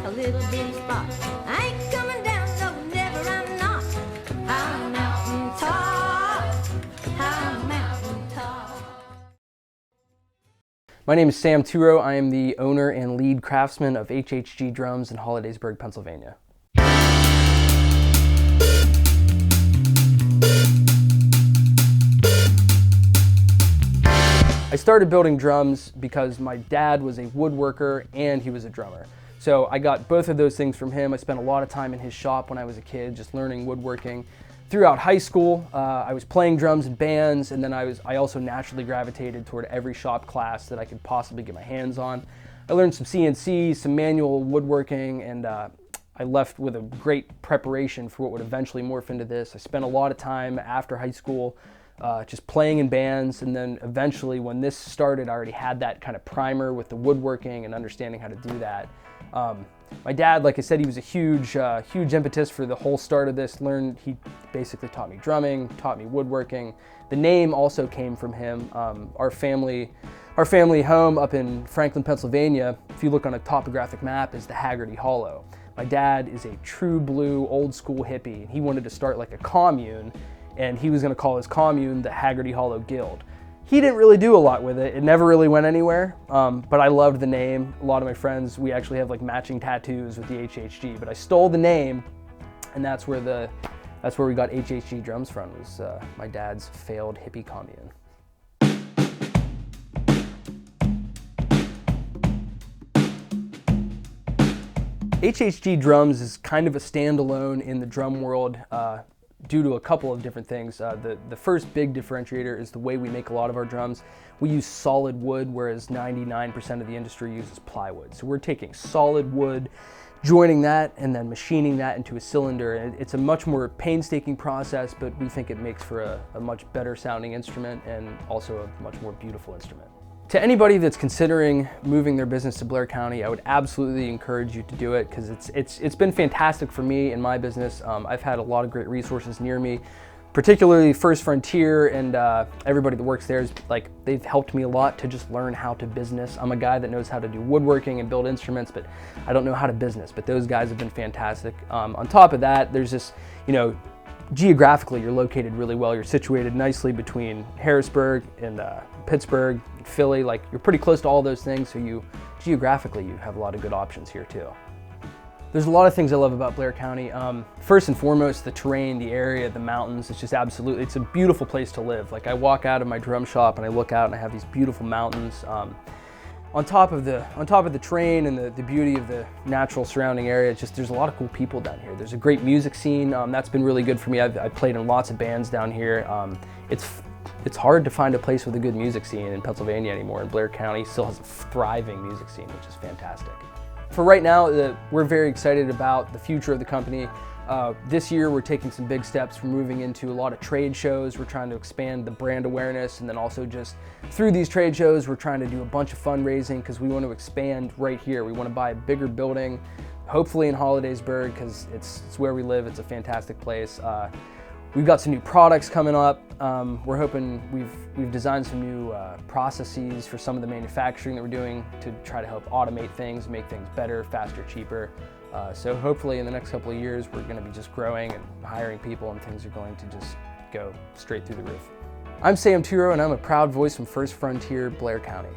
like a little bitty spot. I ain't coming down, no, never I'm not. I'm a mountain top. I'm a mountain top. My name is Sam Turo. I am the owner and lead craftsman of HHG Drums in Hollidaysburg, Pennsylvania. I started building drums because my dad was a woodworker and he was a drummer. So I got both of those things from him. I spent a lot of time in his shop when I was a kid, just learning woodworking. Throughout high school, I was playing drums in bands, and then I also naturally gravitated toward every shop class that I could possibly get my hands on. I learned some CNC, some manual woodworking, and I left with a great preparation for what would eventually morph into this. I spent a lot of time after high school just playing in bands, and then eventually when this started, I already had that kind of primer with the woodworking and understanding how to do that. My dad, like I said, he was a huge impetus for the whole start of this. He basically taught me drumming, taught me woodworking. The name also came from him. Our family home up in Franklin, Pennsylvania, if you look on a topographic map, is the Haggerty Hollow. My dad is a true blue, old school hippie, and he wanted to start like a commune, and he was going to call his commune the Haggerty Hollow Guild. He didn't really do a lot with it. It never really went anywhere, but I loved the name. A lot of my friends, we actually have like matching tattoos with the HHG, but I stole the name, and that's where we got HHG Drums from, was my dad's failed hippie commune. HHG Drums is kind of a standalone in the drum world due to a couple of different things. The first big differentiator is the way we make a lot of our drums. We use solid wood, whereas 99% of the industry uses plywood. So we're taking solid wood, joining that, and then machining that into a cylinder. It's a much more painstaking process, but we think it makes for a much better sounding instrument and also a much more beautiful instrument. To anybody that's considering moving their business to Blair County, I would absolutely encourage you to do it, because it's been fantastic for me in my business. I've had a lot of great resources near me, particularly First Frontier, and everybody that works there they've helped me a lot to just learn how to business. I'm a guy that knows how to do woodworking and build instruments, but I don't know how to business. But those guys have been fantastic. On top of that, there's this, geographically, you're located really well. You're situated nicely between Harrisburg and Pittsburgh, Philly. Like, you're pretty close to all those things, so geographically you have a lot of good options here too. There's a lot of things I love about Blair County. First and foremost, the terrain, the area, the mountains. It's just it's a beautiful place to live. Like, I walk out of my drum shop and I look out and I have these beautiful mountains. On top of the terrain and the beauty of the natural surrounding area, there's a lot of cool people down here. There's a great music scene. That's been really good for me. I've played in lots of bands down here. It's hard to find a place with a good music scene in Pennsylvania anymore, and Blair County still has a thriving music scene, which is fantastic. For right now, we're very excited about the future of the company. This year we're taking some big steps. We're moving into a lot of trade shows. We're trying to expand the brand awareness, and then also just through these trade shows we're trying to do a bunch of fundraising, because we want to expand right here. We want to buy a bigger building, hopefully in Hollidaysburg, because it's where we live. It's a fantastic place. We've got some new products coming up. We're hoping we've designed some new processes for some of the manufacturing that we're doing to try to help automate things, make things better, faster, cheaper. So hopefully in the next couple of years we're going to be just growing and hiring people, and things are going to just go straight through the roof. I'm Sam Turo, and I'm a proud voice from First Frontier, Blair County.